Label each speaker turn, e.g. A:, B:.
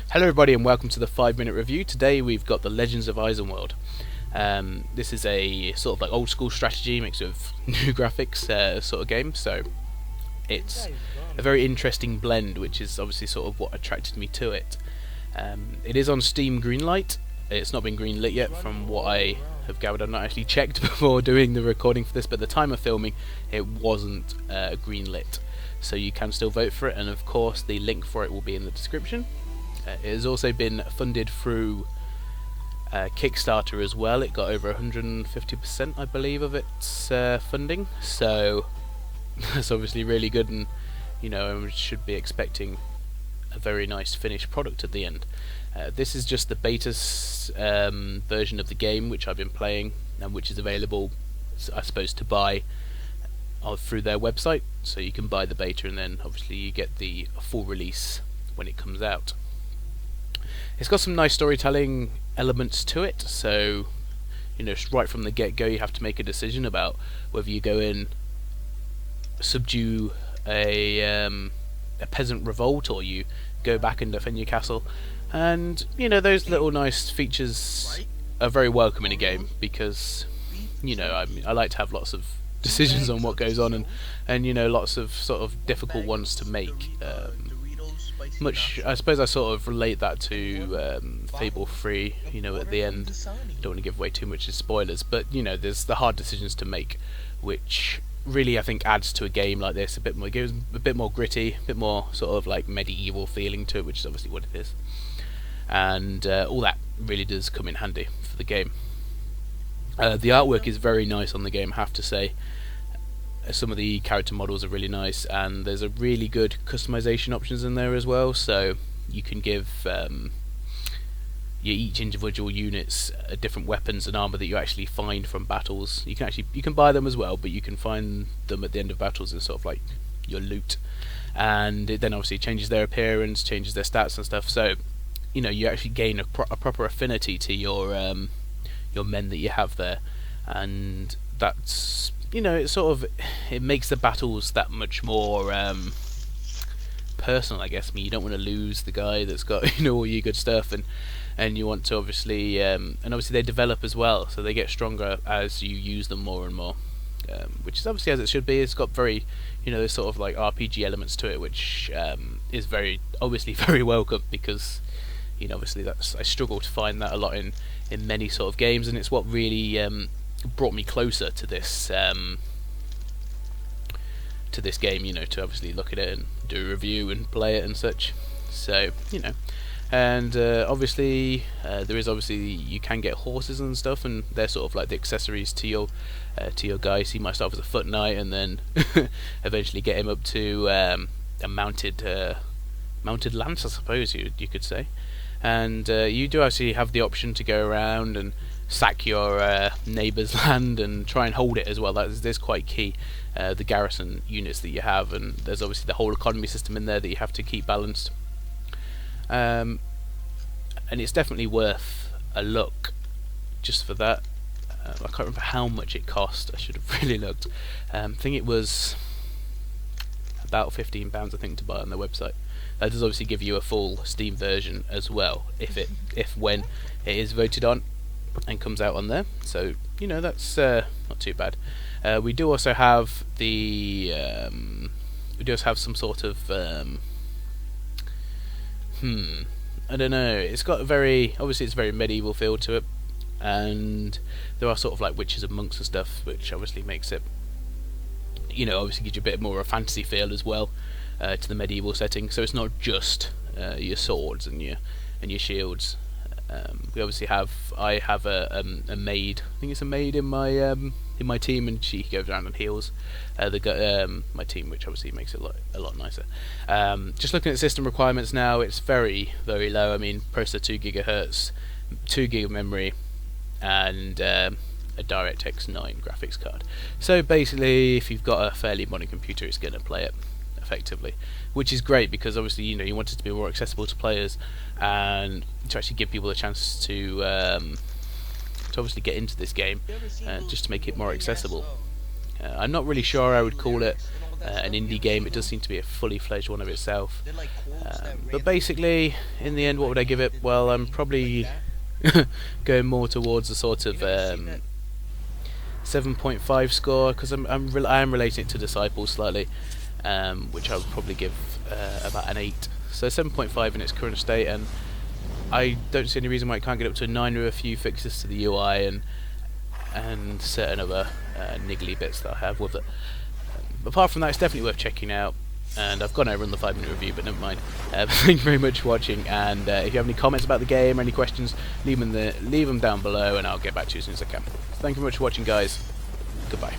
A: Hello everybody and welcome to the 5 minute review. Today we've got the Legends of Eisenwald. This is a sort of like old school strategy mixed with new graphics sort of game, so it's a very interesting blend, which is obviously sort of what attracted me to it. It is on Steam Greenlight. It's not been greenlit yet from what I have gathered. I've not actually checked before doing the recording for this, but at the time of filming it wasn't greenlit. So you can still vote for it, and of course the link for it will be in the description. It has also been funded through Kickstarter as well. It got over 150%, I believe, of its funding, so that's obviously really good, and we should be expecting a very nice finished product at the end. This is just the beta version of the game which I've been playing, and which is available, I suppose, to buy through their website. So you can buy the beta, and then obviously you get the full release when it comes out. It's got some nice storytelling elements to it, so right from the get-go you have to make a decision about whether you go in, subdue a peasant revolt, or you go back and defend your castle. And those little nice features are very welcome in a game, because I like to have lots of decisions on what goes on, and lots of sort of difficult ones to make. I suppose I sort of relate that to Fable 3, at the end. Don't want to give away too much as spoilers, but there's the hard decisions to make, which really I think adds to a game like this gives a bit more gritty, a bit more sort of like medieval feeling to it, which is obviously what it is. And all that really does come in handy for the game. The artwork is very nice on the game, I have to say. Some of the character models are really nice, and there's a really good customization options in there as well, so you can give each individual units different weapons and armor that you actually find from battles. You can buy them as well, but you can find them at the end of battles as sort of like your loot, and it then obviously changes their appearance, changes their stats and stuff, so you actually gain a proper affinity to your men that you have there, and that's it makes the battles that much more personal, I guess. I mean, you don't want to lose the guy that's got all your good stuff, and you want to obviously and obviously they develop as well, so they get stronger as you use them more and more, which is obviously as it should be. It's got very there's sort of like RPG elements to it, which is very obviously very welcome, because obviously I struggle to find that a lot in many sort of games, and it's what really brought me closer to this game, to obviously look at it and do a review and play it and such. So and obviously there is you can get horses and stuff, and they're sort of like the accessories to your guy. So you might start off as a foot knight, and then eventually get him up to a mounted lance, I suppose you could say. And you do actually have the option to go around and sack your neighbour's land and try and hold it as well. That's quite key, the garrison units that you have, and there's obviously the whole economy system in there that you have to keep balanced. And it's definitely worth a look just for that. I can't remember how much it cost. I should have really looked. I think it was about £15, I think, to buy on their website. That does obviously give you a full Steam version as well, when it is voted on and comes out on there. So that's not too bad. We do also have some sort of I don't know. It's got it's very medieval feel to it, and there are sort of like witches and monks and stuff, which obviously makes it obviously gives you a bit more of a fantasy feel as well to the medieval setting. So it's not just your swords and your shields. I have a maid. I think it's a maid in my team, and she goes around on heels my team, which obviously makes it a lot nicer. Just looking at system requirements now, it's very, very low. I mean, processor 2 GHz, 2 GB of memory, and a DirectX 9 graphics card. So basically, if you've got a fairly modern computer, it's going to play it effectively, which is great, because obviously you want it to be more accessible to players, and to actually give people a chance to obviously get into this game, just to make it more accessible. I'm not really sure I would call it an indie game. It does seem to be a fully fledged one of itself. But basically, in the end, what would I give it? Well, I'm probably going more towards a sort of 7.5 score, because I am relating it to Disciples slightly, which I would probably give about an 8. So 7.5 in its current state, and I don't see any reason why it can't get up to a 9 with a few fixes to the UI and certain other niggly bits that I have with it. But apart from that, it's definitely worth checking out. And I've gone over on the 5-minute review, but never mind. Thank you very much for watching, and if you have any comments about the game or any questions, leave them down below, and I'll get back to you as soon as I can. Thank you very much for watching, guys. Goodbye.